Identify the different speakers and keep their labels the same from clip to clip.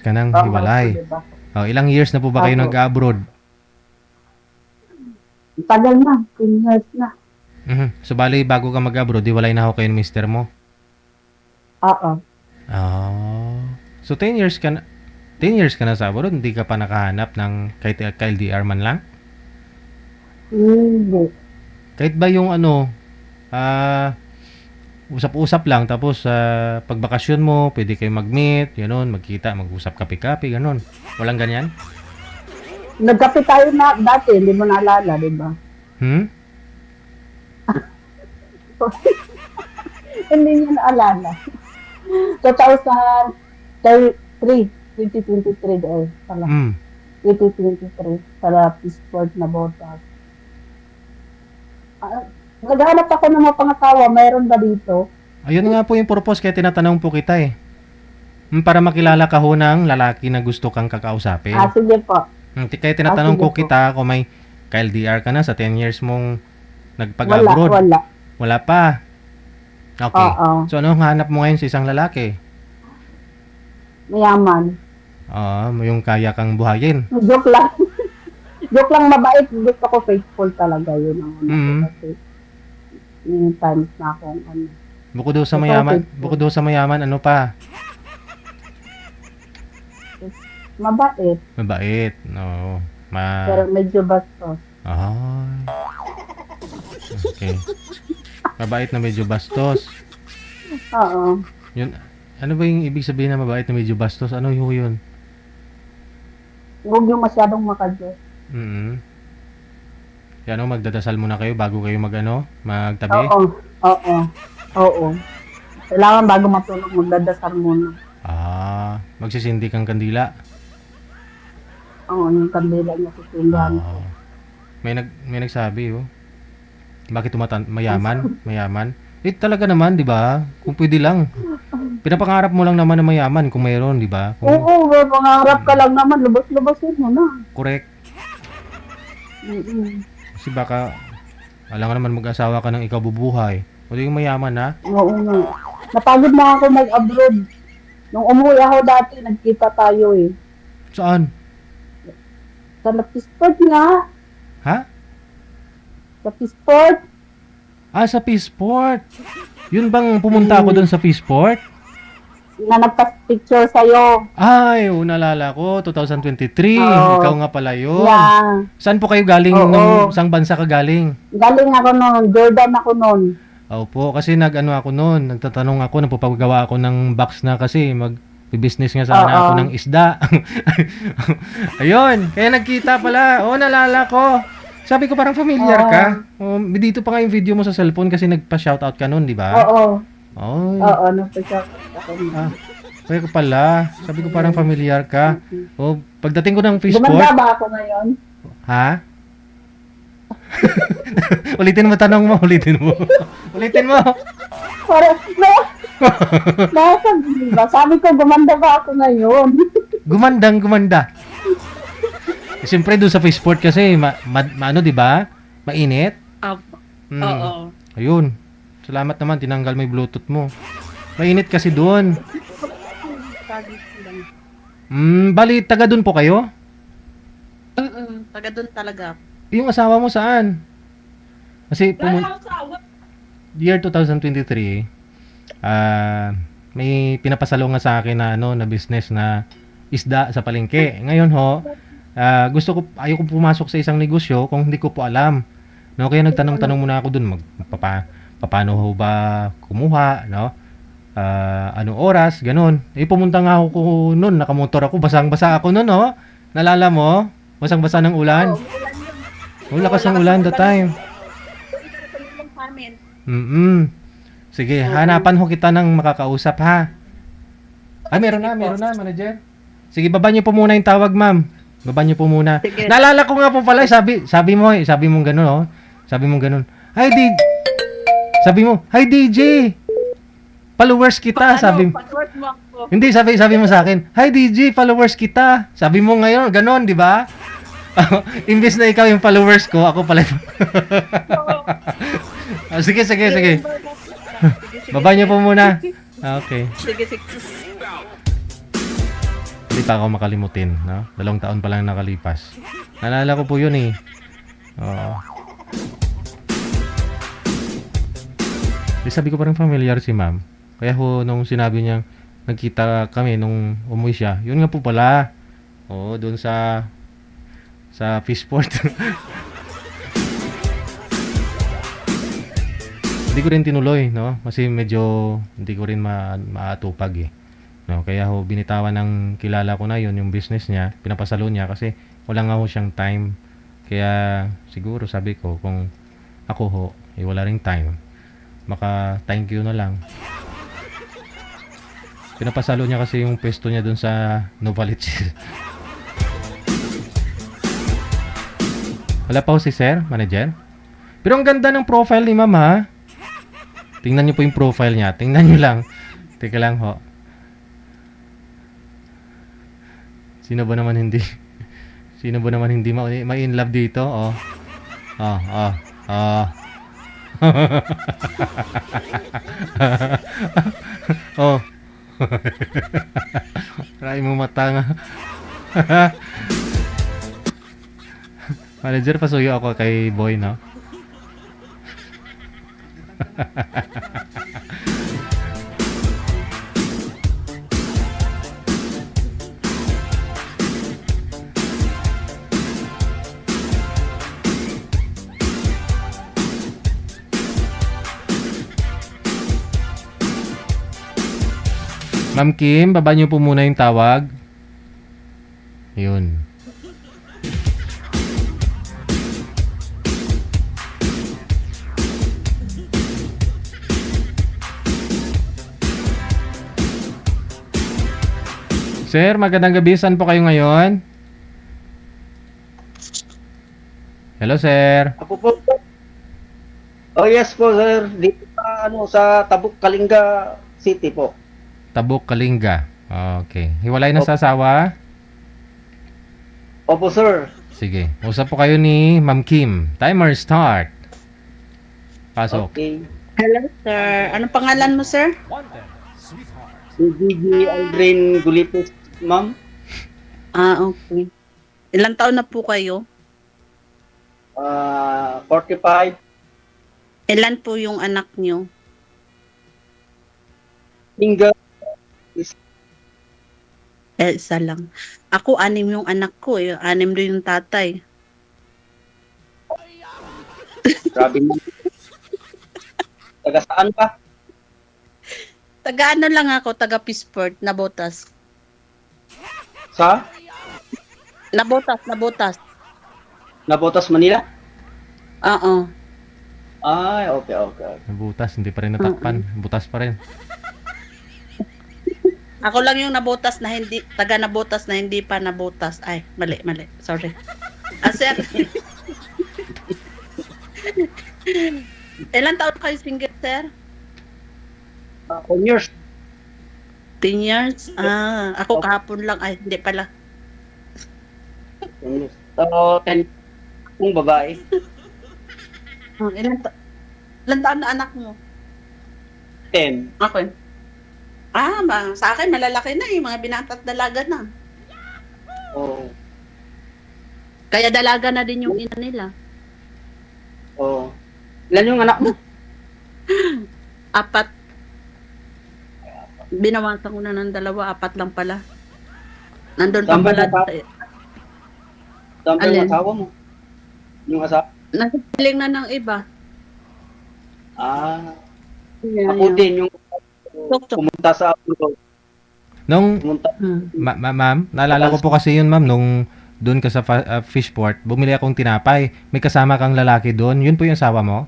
Speaker 1: ka nang
Speaker 2: Tama po,
Speaker 1: hiwalay.
Speaker 2: diba?
Speaker 1: Oh, ilang years na po ba kayo
Speaker 2: Opo.
Speaker 1: nag-abroad?
Speaker 2: Tagal na, 10 years na.
Speaker 1: So, bali, bago ka mag-abroad, hiwalay na ako kayo ng mister mo.
Speaker 2: Oo.
Speaker 1: Oh. So, 10 years ka na, 10 years ka na sa abroad, hindi ka pa nakahanap ng kahit LDR man lang?
Speaker 2: Hindi.
Speaker 1: Kahit ba yung ano, usap-usap lang, tapos pagbakasyon mo, pwede kayo mag-meet, gano'n, magkita, mag-usap kape-kape, gano'n. Walang ganyan?
Speaker 2: Nagkape tayo na dati, hindi mo naalala, di ba? Hindi niya naalala. 2023 dahil pala. 2023 sa Peaceport na botas. Naghanap ako ng mga pangasawa, mayroon ba dito?
Speaker 1: Ayun nga po yung purpose, kaya tinatanong po kita eh. Para makilala ka ho ng lalaki na gusto kang kakausapin.
Speaker 2: Sige po.
Speaker 1: Kaya tinatanong
Speaker 2: Sige
Speaker 1: ko
Speaker 2: po.
Speaker 1: kita kung may ka-LDR ka na sa 10 years mong nagpag-abroad.
Speaker 2: Wala.
Speaker 1: Wala pa. Okay.
Speaker 2: Oo.
Speaker 1: So, anong hanap mo ngayon sa isang lalaki?
Speaker 2: Mayaman.
Speaker 1: Yung kaya kang buhayin.
Speaker 2: Joke lang. Joke lang, mabait. Gusto ko faithful talaga yun ang ano ko kasi many times na akong ano.
Speaker 1: Bukod daw sa
Speaker 2: Ito,
Speaker 1: mayaman,
Speaker 2: faithful.
Speaker 1: bukod daw sa mayaman, ano pa?
Speaker 2: Mabait.
Speaker 1: Mabait. No.
Speaker 2: Pero medyo bastos.
Speaker 1: Ay. Okay. Mabait na medyo bastos.
Speaker 2: Oo.
Speaker 1: Yun, ano ba yung ibig sabihin na mabait na medyo bastos? Ano yun?
Speaker 2: Huwag yung masyadong makadyo.
Speaker 1: Kaya ano, magdadasal muna kayo bago kayo magtabi?
Speaker 2: Oo. Kailangan bago matulog, magdadasal muna.
Speaker 1: Magsisindi kang kandila.
Speaker 2: Oo, yung kandila niya sa simbahan.
Speaker 1: May nagsabi, bakit mayaman? Mayaman? Talaga naman, di ba? Kung pwede lang. Pinapangarap mo lang naman na mayaman kung mayroon, di ba?
Speaker 2: Oo, pangarap ka lang naman, lubos-lubosin mo na.
Speaker 1: Correct. Kasi baka, alam nga naman mag-asawa ka ng ikaw bubuhay. O di yung mayaman, ha?
Speaker 2: Oo nga. Napagod na ako mag-abroad. Nung umuwi ako dati, nagkita tayo eh.
Speaker 1: Saan?
Speaker 2: Sa Peaceport nga.
Speaker 1: Ha?
Speaker 2: Sa Peaceport.
Speaker 1: Sa Peaceport. Yun bang pumunta ako doon sa Peaceport?
Speaker 2: Na nagpa-picture sa'yo.
Speaker 1: Ay, naalala ko, 2023. Ikaw nga pala yun.
Speaker 2: Yeah.
Speaker 1: Saan po kayo galing? Saan bansa ka galing?
Speaker 2: Galing ako noon. Jordan ako noon.
Speaker 1: Opo, kasi nagtatanong ako, nagpapagawa ako ng box na kasi mag-business nga sana ako ng isda. Ayun, kaya nagkita pala. Naalala ko. Sabi ko parang familiar ka. Dito pa nga yung video mo sa cellphone kasi nagpa-shoutout ka noon, di ba?
Speaker 2: Oo,
Speaker 1: nagpa-shoutout ako. Kaya ko pala. Sabi ko parang familiar ka. Pagdating ko ng Peaceport.
Speaker 2: Gumanda ba ako ngayon?
Speaker 1: Ha? Ulitin mo tanong mo, ulitin mo.
Speaker 2: Parang, diba? Sabi ko, gumanda ba ako ngayon?
Speaker 1: Gumanda. Siyempre doon sa Peaceport kasi, di ba? Mainit.
Speaker 3: Oo.
Speaker 1: Ayun. Salamat naman, tinanggal mo yung Bluetooth mo. Mainit kasi doon. Bali, taga doon po kayo?
Speaker 3: Taga doon talaga.
Speaker 1: Yung asawa mo saan? Kasi year 2023, may pinapasalo nga sa akin na business na isda sa palengke. Ngayon ayaw ko pumasok sa isang negosyo kung hindi ko po alam. Kaya nagtanong-tanong muna ako dun, paano ho ba kumuha, anong oras, ganun. Pumunta nga ako noon, nakamotor ako, basang-basa ako noon, Nalala mo? Basang-basa ng ulan. Lakas ng ulan that time. Sige, hanapan ho kita ng makakausap, ha? Meron na, manager. Sige, baba niyo po muna yung tawag, ma'am. Baba niyo po muna.
Speaker 3: Sige.
Speaker 1: Naalala ko nga po pala, sabi mo gano'n, Sabi mo gano'n. Hi DJ. Followers kita, sabi mo.
Speaker 3: Password mo ako.
Speaker 1: Hindi, sabi mo sa akin, hi DJ, followers kita. Sabi mo ngayon, gano'n, di ba? Imbes na ikaw yung followers ko, ako pala. Sige. Baba niyo po muna. Okay.
Speaker 3: Sige.
Speaker 1: Hindi, Hindi pa ako makalimutin, no? 2 taon pa lang nakalipas. Naalala ko po yun eh. Oo. Sabi ko parang familiar si ma'am. Kaya ho, nung sinabi niya, nagkita kami nung umuwi siya, yun nga po pala. Oo, doon sa Fishport. Hindi ko rin tinuloy, no? Kasi medyo hindi ko rin maatupag eh. No, kaya ho binitawan ng kilala ko na yun yung business niya, pinapasalo niya kasi wala nga ho siyang time. Kaya siguro sabi ko kung ako ho, wala ring time. Maka thank you na lang. Pinapasalo niya kasi yung pwesto niya dun sa Novaliches. Wala pa ho si Sir, manager. Pero ang ganda ng profile ni Ma'am ha. Tingnan niyo po yung profile niya. Tingnan niyo lang. Teka lang ho. Sino ba naman hindi? Sino ba naman hindi ma-in love dito? Oh. Oh, oh, oh. Oh. Maraming mo mata nga. Manager, pasuyo ako kay Boy, no? Ma'am Kim, baba niyo po muna yung tawag. Yun. Sir, magandang gabi. Saan po kayo ngayon? Hello, sir.
Speaker 4: Ako po. Oh yes po sir, dito sa Tabuk, Kalinga City po.
Speaker 1: Tabuk, Kalinga. Okay. Hiwalay na sa asawa?
Speaker 4: Opo sir.
Speaker 1: Sige. Usap po kayo ni Ma'am Kim. Timer start. Pasok.
Speaker 4: Okay.
Speaker 3: Hello, sir. Anong pangalan mo, sir?
Speaker 4: Si Gigi Aldrin Gulitos, ma'am.
Speaker 3: Okay. Ilang taon na po kayo?
Speaker 4: 45.
Speaker 3: Ilan po yung anak nyo?
Speaker 4: Inga.
Speaker 3: Isa lang. Ako, 6 yung anak ko. 6 din yung tatay.
Speaker 4: Grabe mo. Taga saan ka?
Speaker 3: Taga ano lang ako, taga Pisport, Nabotas.
Speaker 4: Sa?
Speaker 3: Nabotas.
Speaker 4: Nabotas, Manila?
Speaker 3: Oo.
Speaker 4: Ay, okay.
Speaker 1: Butas, hindi pa rin natakpan. Butas pa rin.
Speaker 3: Ako lang yung nabotas na hindi, taga nabotas na hindi pa nabotas. Ay, mali. Sorry. Sir. Ilan taon kayo single, sir?
Speaker 4: 10 years.
Speaker 3: 10 years? Ako kahapon lang. Ay, hindi pala.
Speaker 4: 10 years. So, 10 kung babae.
Speaker 3: Ilan taon na anak mo?
Speaker 4: 10.
Speaker 3: Okay. Sa akin, malalaki na mga binata at dalaga na.
Speaker 4: Oo.
Speaker 3: Kaya dalaga na din yung ina nila.
Speaker 4: Oo. Ilan yung anak mo?
Speaker 3: 4. Binawasan ko na ng 2, 4 lang pala. Nandun pa
Speaker 4: Saan ba
Speaker 3: pala.
Speaker 4: Saan ba
Speaker 3: Alin?
Speaker 4: yung asawa mo? Yung asawa?
Speaker 3: Nasipiling na ng iba.
Speaker 4: Ako din yung
Speaker 3: Tok.
Speaker 4: pumunta sa abroad.
Speaker 1: Nung,
Speaker 4: Pumunta.
Speaker 1: ma'am, naalala ko po kasi yun, ma'am, nung doon ka sa Fishport, bumili akong tinapay. May kasama kang lalaki doon. Yun po yung asawa mo?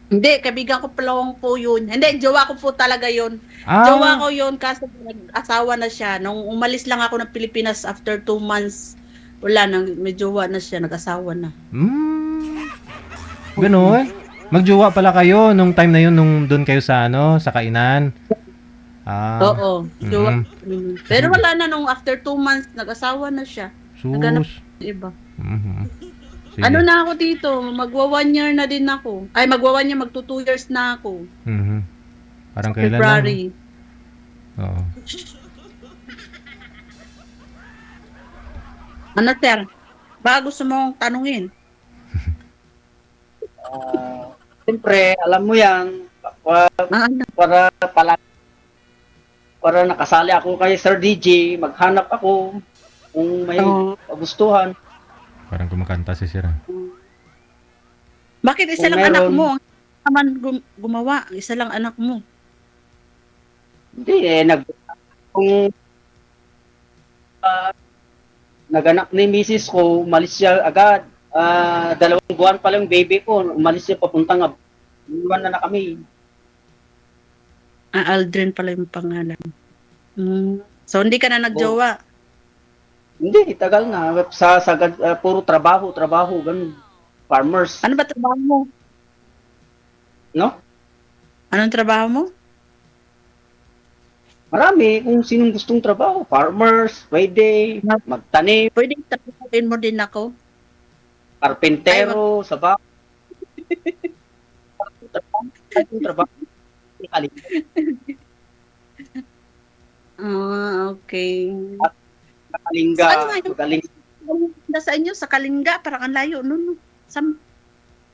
Speaker 3: Hindi, kaibigan ko palawang po yun. Hindi, jowa ko po talaga yun. Jowa ko yun kasi nag-asawa na siya. Nung umalis lang ako ng Pilipinas after 2 months, wala nang, may jowa na siya, nag-asawa na.
Speaker 1: Ganon. Magjowa pala kayo nung time na yun, nung doon kayo sa sa kainan.
Speaker 3: Oo, jowa. Pero wala na nung after 2 months, nag-asawa na siya. Naghanap
Speaker 1: Sus.
Speaker 3: ng iba.
Speaker 1: Sige.
Speaker 3: Ano na ako dito? Magwa 1 year na din ako. Ay, magwa 1 year, magto 2 years na ako.
Speaker 1: Parang kailan
Speaker 3: February.
Speaker 1: lang. Oo.
Speaker 3: Ano, sir? Baka gusto mong tanungin.
Speaker 4: Siyempre, alam mo yan,
Speaker 3: Ano?
Speaker 4: para pala para nakasali ako kay Sir DJ, maghanap ako kung may
Speaker 3: Oo.
Speaker 4: kagustuhan.
Speaker 1: Parang kumakanta si Sir.
Speaker 3: Bakit isa
Speaker 4: Kung
Speaker 3: lang anak
Speaker 4: meron.
Speaker 3: mo? Ang naman gumawa. Isa lang anak mo.
Speaker 4: Hindi kung naganak ni Mrs. ko, umalis siya agad. 2 buwan pa lang baby ko, umalis siya papuntang iwan na kami.
Speaker 3: Aldrin pala yung pangalan. So, hindi ka na nagjowa.
Speaker 4: Hindi, tagal na. Sagad, puro trabaho, ganun. Farmers,
Speaker 3: Ano ba trabaho mo?
Speaker 4: no?
Speaker 3: Anong trabaho mo?
Speaker 4: Marami, kung sinong gustong trabaho. Farmers, pwede, magtanim,
Speaker 3: Pwede tapuin mo din ako.
Speaker 4: karpentero, sa bahay. Trabaho.
Speaker 3: Okay.
Speaker 4: Kalingga,
Speaker 3: Saan nga yung-
Speaker 4: magaling.
Speaker 3: Sa inyo, sa Kalinga, parang ang layo. No.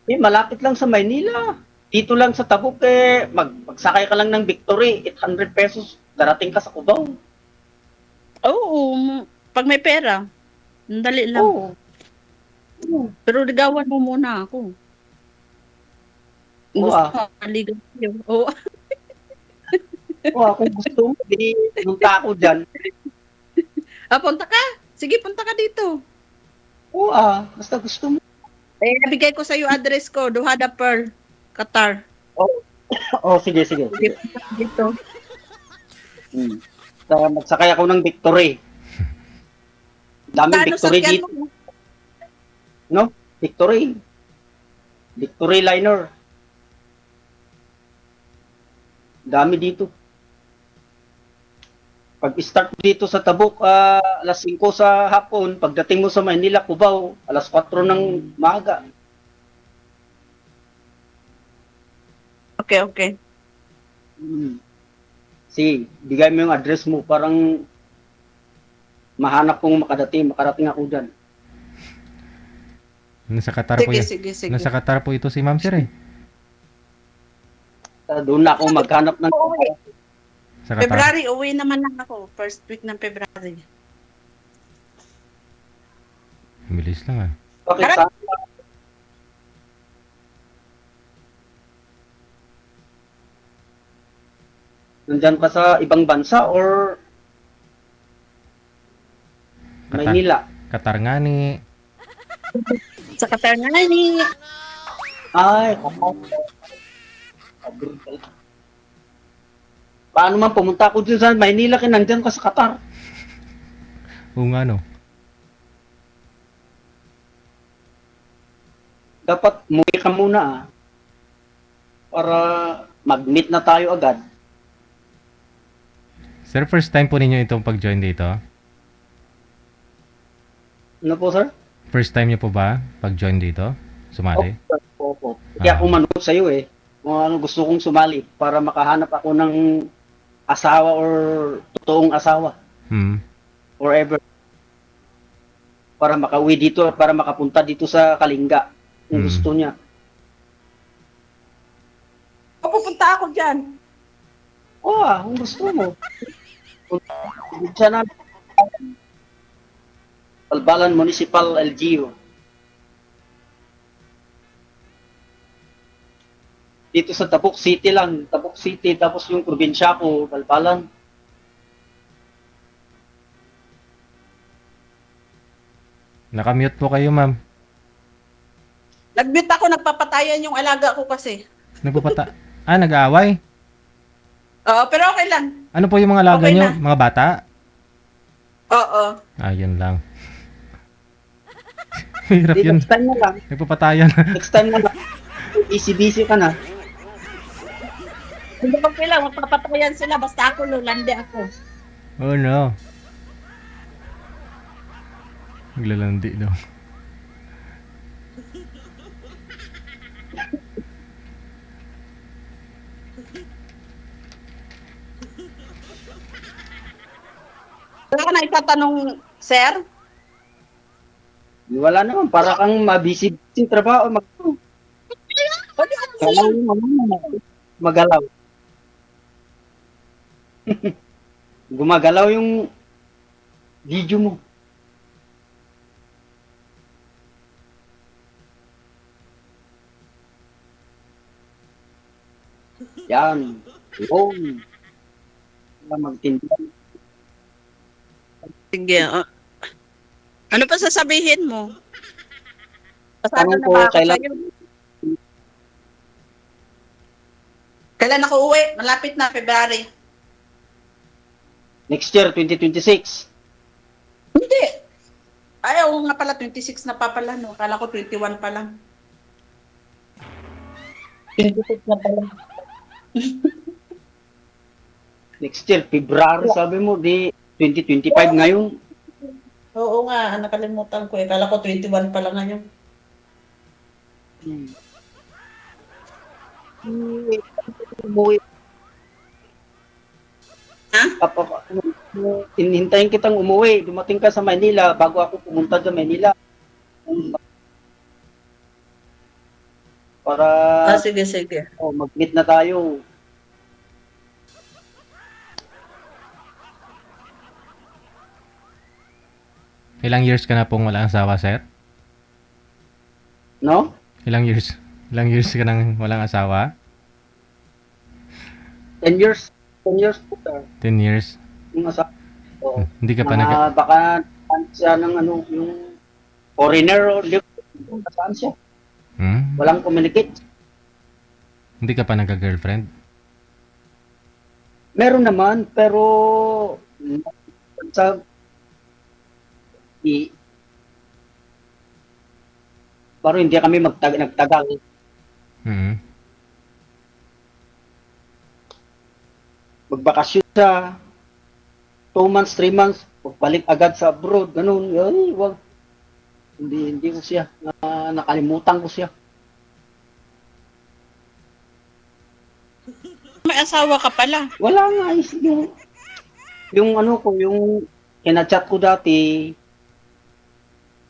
Speaker 4: Malapit lang sa Maynila. Dito lang sa Tabuk, magsakay ka lang ng Victory, 800 pesos, darating ka sa Cubao.
Speaker 3: Oo, pag may pera, ang dali lang.
Speaker 4: Oo.
Speaker 3: Pero ligawan mo muna ako.
Speaker 4: Oo,
Speaker 3: Gusto ko, maligaw sa'yo. Oo.
Speaker 4: Kung gusto mo, di punta ako dyan.
Speaker 3: Punta ka. Sige, punta ka dito.
Speaker 4: Oo, basta gusto mo.
Speaker 3: Nabigay ko sa'yo address ko, Duhada Pearl, Qatar.
Speaker 4: Sige.
Speaker 3: Sige, punta ka dito.
Speaker 4: Magsakay ako ng Victory. Daming
Speaker 3: Kano
Speaker 4: Victory
Speaker 3: sakyan
Speaker 4: dito.
Speaker 3: mo?
Speaker 4: No? Victory. Victory liner. Dami dito. Pag-start mo dito sa Tabuk, alas 5 sa hapon. Pagdating mo sa Manila, Cubao, alas 4 ng maga.
Speaker 3: Okay.
Speaker 4: Sige, bigay mo yung address mo. Parang mahanap kong makarating ako dyan.
Speaker 1: Nasa Qatar po
Speaker 3: Sige,
Speaker 1: yun.
Speaker 3: sige.
Speaker 1: Nasa Qatar po ito si Ma'am Sir eh.
Speaker 4: Doon na ako maghanap ng...
Speaker 1: Sa Qatar.
Speaker 3: February, uwi naman lang ako. First week ng February.
Speaker 1: Bilis lang ah.
Speaker 4: Bakit sa... Nandyan ka sa ibang bansa or
Speaker 1: Qatar.
Speaker 4: Maynila?
Speaker 1: Qatar nga ni.
Speaker 3: Sa Qatar nga ni.
Speaker 4: Ay, paano man pumunta ako dun sa Maynila kaya nandyan ka sa Qatar?
Speaker 1: Oo nga no.
Speaker 4: Dapat umuwi ka muna para mag-meet na tayo agad.
Speaker 1: Sir, first time po ninyo itong pag-join dito?
Speaker 4: Ano po, sir?
Speaker 1: First time niyo po ba pag-join dito? Sumali?
Speaker 4: Opo. Kaya ako manood sa'yo kung ano gusto kong sumali para makahanap ako ng asawa or totoong asawa forever. Para makauwi dito, para makapunta dito sa Kalinga kung gusto niya.
Speaker 3: Pupunta ako dyan.
Speaker 4: Kung gusto mo. Diyan na Balbalan Municipal LGU. Dito sa Tabuk City lang. Tabuk City, tapos yung probinsya ko, Balbalan.
Speaker 1: Nakamute po kayo, ma'am.
Speaker 3: Nag-mute ako, nagpapatayan yung alaga ko kasi.
Speaker 1: Nag-aaway?
Speaker 3: Oo, pero okay lang.
Speaker 1: Ano po yung mga alaga
Speaker 3: Okay
Speaker 1: nyo?
Speaker 3: na.
Speaker 1: Mga bata?
Speaker 3: Oo.
Speaker 1: Yun lang. Hirap yun.
Speaker 4: Next time na lang.
Speaker 1: Nagpapatayan.
Speaker 4: Next time na lang. Busy ka na.
Speaker 3: Hindi okay lang, magpapatayan sila. Basta ako, lulande ako.
Speaker 1: Oh no. Maglalandi daw.
Speaker 3: Wala ka na itatanong, sir?
Speaker 4: Wala naman, para kang mabisi trabaho,
Speaker 3: Pwede ano
Speaker 4: galaw
Speaker 3: yan?
Speaker 4: yung magalaw. Gumagalaw yung video mo. Yan. Yun. Magtinda.
Speaker 3: Sige. Ano pa sasabihin mo? Pasado
Speaker 4: Tanong
Speaker 3: na
Speaker 4: ko,
Speaker 3: ba ako
Speaker 4: kailan,
Speaker 3: sa'yo? Kailan ako uwi? Malapit na, February.
Speaker 4: next year, 2026.
Speaker 3: Hindi. Ay, oo nga pala, 26 na pa pala, no? Kala ko 21 pa lang. 26 na pala.
Speaker 4: Next year, February, sabi mo, di 2025 ngayon.
Speaker 3: Oo nga, nakalimutan ko eh. Kala ko 21 pa lang ngayon.
Speaker 4: Umuwi.
Speaker 3: Ha?
Speaker 4: Hintayin kitang umuwi. Dumating ka sa Manila bago ako pumunta sa Manila. Para
Speaker 3: Sige, sige.
Speaker 4: mag-meet na tayo.
Speaker 1: Ilang years ka na pong walang asawa, sir?
Speaker 4: No?
Speaker 1: Ilang years? Ilang years ka nang walang asawa?
Speaker 4: 10 years. 10 years po, sir.
Speaker 1: 10 years.
Speaker 4: Yung asawa. So,
Speaker 1: Hindi ka pa nag...
Speaker 4: baka siya ng yung foreigner o saan siya.
Speaker 1: Hmm?
Speaker 4: Walang communicate.
Speaker 1: Hindi ka pa nagka-girlfriend?
Speaker 4: Meron naman, pero sa parang hindi kami nagtagal.
Speaker 1: Hmm.
Speaker 4: Magbakasyon sa 2 months, 3 months, pagbalik agad sa abroad, ganun. Ay, wag. Hindi ko siya, nakalimutan ko siya.
Speaker 3: May asawa ka pala.
Speaker 4: Wala nga, yung ano ko, yung kinachat ko dati,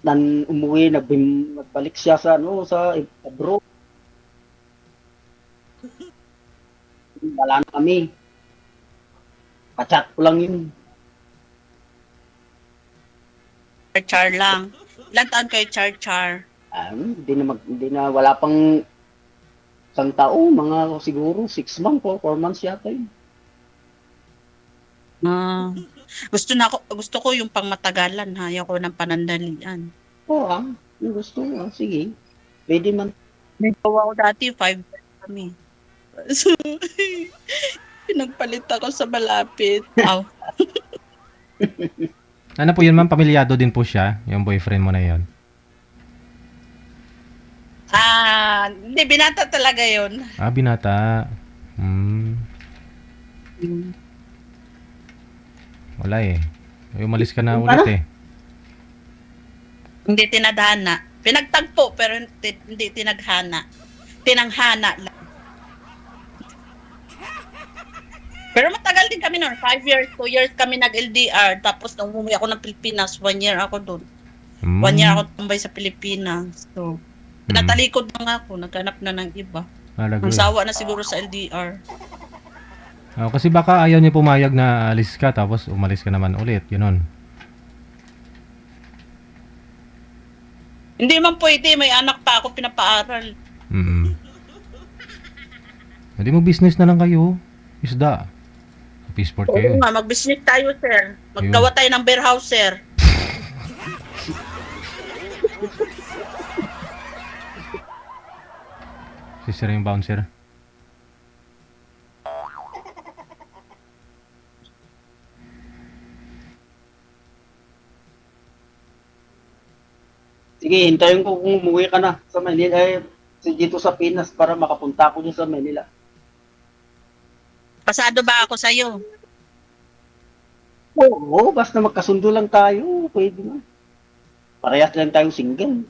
Speaker 4: umuwi, nagbalik siya sa abroad. Wala na kami. Kachat ko lang yun.
Speaker 3: Char lang. Ilan taon kayo, Char?
Speaker 4: Hindi na, wala pang isang taon, mga siguro 6 months o 4 months yata yun.
Speaker 3: Gusto ko yung pangmatagalan, ha? Ayoko ng panandalian.
Speaker 4: Oo, yung gusto mo, sige. Pwede man.
Speaker 3: May gawa ko dati, 5 years kami. So, pinagpalit ako sa malapit. Aw.
Speaker 1: Ano po yun, ma'am? Pamilyado din po siya, yung boyfriend mo na yun.
Speaker 3: Hindi, binata talaga yun.
Speaker 1: Ah, binata. Wala eh. Ay, umalis ka na ulit eh.
Speaker 3: Hindi tinadhana. Pinagtagpo, pero hindi tinaghana. Tinanghana lang. Pero matagal din kami noon. 5 years, 2 years kami nag-LDR. Tapos nung umuwi ako ng Pilipinas, 1 year ako doon. 1 year ako tumbay sa Pilipinas. So, pinatalikod na ako. Naghanap na ng iba. Ang sawa na siguro sa LDR.
Speaker 1: Kasi baka ayaw niya pumayag na alis ka tapos umalis ka naman ulit. Yun.
Speaker 3: Hindi man pwede. May anak pa ako pinapaaral.
Speaker 1: Hindi mo business na lang kayo. Isda. Peaceport kayo.
Speaker 3: Oo nga, mag-business tayo, sir. Maggawa tayo ng warehouse, sir.
Speaker 1: Si sir yung bouncer.
Speaker 4: Sige, hintayin ko kung umuwi ka na sa Manila, dito sa Pinas para makapunta ako dun sa Manila.
Speaker 3: Pasado ba ako sa'yo?
Speaker 4: Oo, basta magkasundo lang tayo, pwede na. Parehas lang tayong single.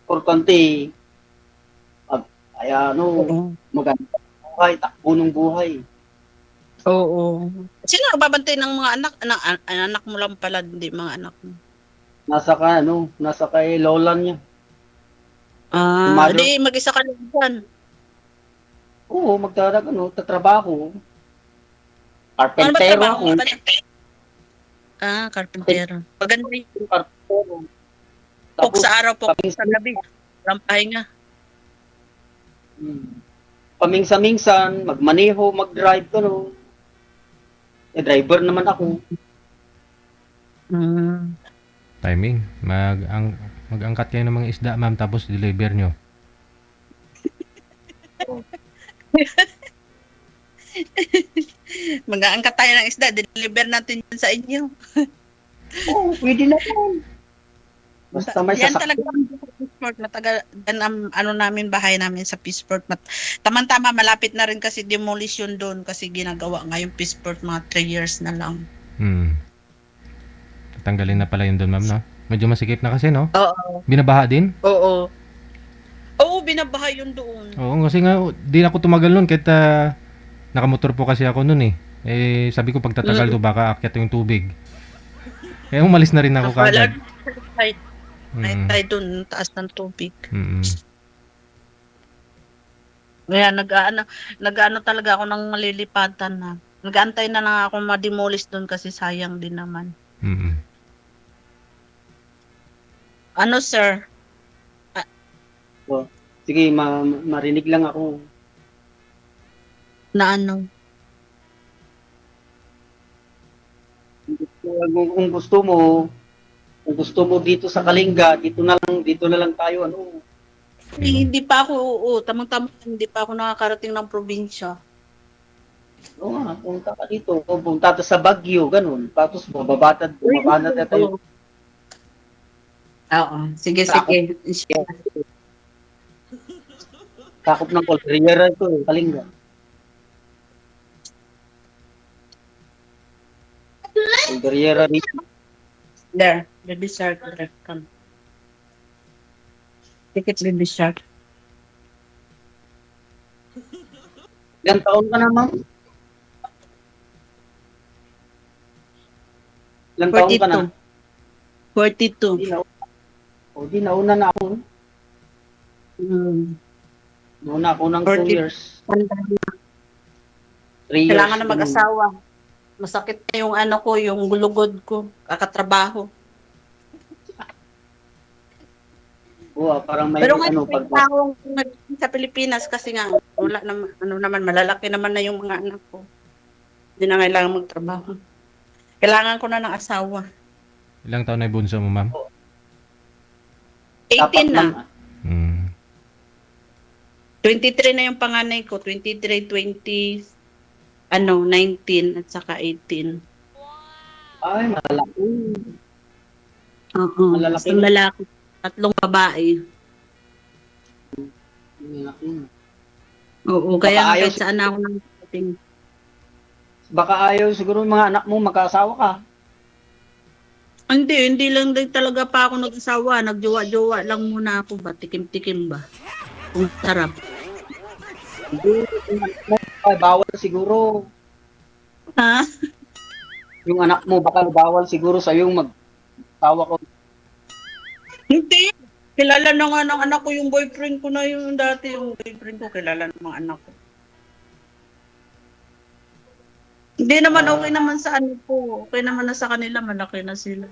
Speaker 4: Importante, maganda ang buhay, takbo ng buhay.
Speaker 3: Oo. Sino nagbabantay ng mga anak? Anak mo lang pala, hindi mga anak mo.
Speaker 4: Nasa kay lola niya. Yung
Speaker 3: Ah,
Speaker 4: mother,
Speaker 3: di mag-isa ka lang dyan.
Speaker 4: oo, tatrabaho.
Speaker 3: Ano ba
Speaker 4: Carpentero
Speaker 3: trabaho
Speaker 4: ako.
Speaker 3: mo pala? Ah, carpentero. Maganda yung
Speaker 4: Carpentero.
Speaker 3: pok
Speaker 4: Tapos,
Speaker 3: sa araw, pok
Speaker 4: kaming,
Speaker 3: sa gabi. Walang pahinga.
Speaker 4: paminsan-minsan, magmaneho, mag-drive, driver naman ako.
Speaker 3: Hmm.
Speaker 1: Timing. Mag-angkat kayo ng mga isda, ma'am, tapos deliver nyo.
Speaker 3: Mag-aangkat tayo ng isda, deliver natin yun sa inyo.
Speaker 4: Oo, pwede naman. Basta may
Speaker 3: Yan
Speaker 4: sasakyan.
Speaker 3: talaga ang Peaceport. Matagal, yan ang ano namin, bahay namin sa Peaceport. Tama-tama, malapit na rin kasi demolition doon kasi ginagawa nga yung Peaceport mga 3 years na lang.
Speaker 1: Tatanggalin na pala yun doon, ma'am, no? Medyo masikip na kasi, no?
Speaker 3: Oo.
Speaker 1: Binabaha din?
Speaker 3: Oo. Oo, binabahay yun doon.
Speaker 1: Oo, kasi nga, di ako tumagal nun kahit nakamotor po kasi ako nun eh. Eh, sabi ko pagtatagal to baka akyat yung tubig. Kaya umalis na rin ako
Speaker 3: Wala.
Speaker 1: kagad.
Speaker 3: Ay, tayo doon, taas ng tubig.
Speaker 1: Mm.
Speaker 3: Kaya nag-ano talaga ako ng malilipatan na. Nag-aantay na lang ako ma-demolish doon kasi sayang din naman.
Speaker 1: Mm.
Speaker 3: Ano, sir?
Speaker 4: Oh, sige, marinig lang ako.
Speaker 3: Na ano?
Speaker 4: Kung gusto mo dito sa Kalinga, dito na lang tayo,
Speaker 3: Hindi pa ako, tamang-tama, hindi pa ako nakakarating ng probinsya.
Speaker 4: Oo nga, punta ka dito. O punta ka sa Baguio, ganun. Tapos bumabana na tayo.
Speaker 3: Oo, sige.
Speaker 4: Takop ng Cordillera ito, Kalinga. Cordillera dito.
Speaker 3: There, baby shark, there, come. Ticket, baby shark.
Speaker 4: Ilang taon ka na, ma'am? Ilang taon ka na?
Speaker 3: 42.
Speaker 4: Di nauna na ako.
Speaker 3: Hmm.
Speaker 4: Nauna ako ng 2
Speaker 3: 40.
Speaker 4: years. 3 years.
Speaker 3: Kailangan na mag-asawa. Masakit na yung ano ko, yung gulugod ko, kakatrabaho.
Speaker 4: Oo, parang may
Speaker 3: Pero ngayon,
Speaker 4: pag
Speaker 3: may taong sa Pilipinas kasi nga, wala naman, malalaki naman na yung mga anak ko. Hindi na kailangan magtrabaho. Kailangan ko na ng asawa.
Speaker 1: Ilang taon na yung bunso mo, ma'am?
Speaker 3: 18 na.
Speaker 1: Mm.
Speaker 3: 23 na yung panganay ko. 23, 20, 19 at saka 18.
Speaker 4: Ay, malalaki.
Speaker 3: Oo.
Speaker 4: Malalaki.
Speaker 3: Isang lalaki, 3 babae.
Speaker 4: Malalaki.
Speaker 3: Oo,
Speaker 4: Baka
Speaker 3: kaya nga
Speaker 4: ayaw
Speaker 3: kahit saan ako nang dating.
Speaker 4: Baka ayaw siguro ng mga anak mo magkaasawa ka.
Speaker 3: Hindi lang din talaga pa ako nag-asawa. Nagjowa-jowa lang muna ako ba? Tikim-tikim ba? Kung sarap.
Speaker 4: Hindi, ay, bawal siguro.
Speaker 3: Ha?
Speaker 4: Yung anak mo, baka bawal siguro sa yung magtawa ko.
Speaker 3: Hindi. Kilala na nga ng anak ko yung boyfriend ko na yung dati. Yung boyfriend ko, kilala ng mga anak ko. Hindi naman okay naman sa ano ko. Okay naman na sa kanila, malaki na sila.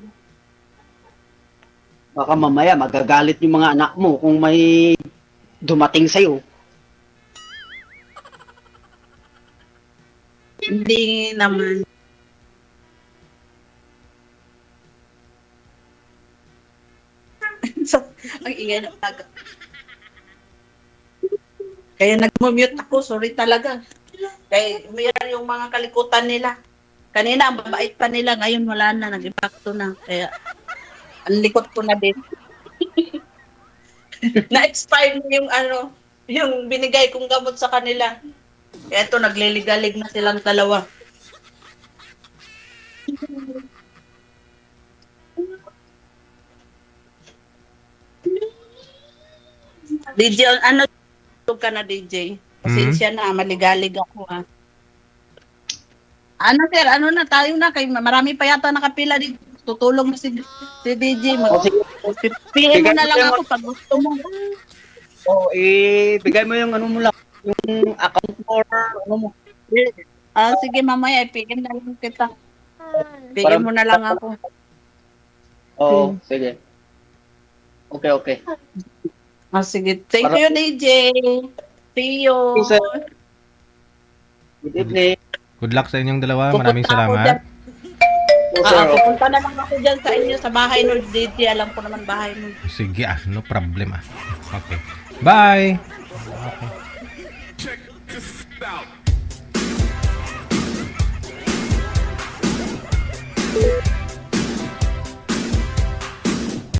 Speaker 4: Baka mamaya magagalit yung mga anak mo kung may dumating sa'yo.
Speaker 3: Hindi naman. So, ang ingay ng taga. Kaya nag-mute ako, sorry talaga. Kaya umiyan yung mga kalikutan nila. Kanina, ang babait pa nila. Ngayon, wala na. Nag-impacto na. Kaya, ang likot ko na din. Na-expire na yung yung binigay kong gamot sa kanila. Kaya ito, nagliligalig na silang dalawa. DJ, ano ka na DJ? Pasensya na, maligalig ako ha. Ano sir, ano na tayo na kay marami pa yata nakapila dito. Tutulong na si DJ.
Speaker 4: O sige,
Speaker 3: PM mo na lang ako pag gusto mo.
Speaker 4: o bigay mo yung ano mo lang, yung account mo or ano mo.
Speaker 3: Sige mamaya, PM na lang kita. PM mo na lang ako.
Speaker 4: Oo, sige. Okay.
Speaker 3: Sige. Thank you, DJ. See you.
Speaker 4: Okay, sir. Good evening.
Speaker 1: Good luck sa inyong dalawa. Maraming
Speaker 3: Pupunta ako
Speaker 1: salamat.
Speaker 3: dyan.
Speaker 4: O, sir.
Speaker 3: Pupunta na lang ako dyan sa inyo, sa bahay mo, DJ. Alam ko naman bahay mo.
Speaker 1: Sige no problem Okay. Bye.
Speaker 5: Check this out.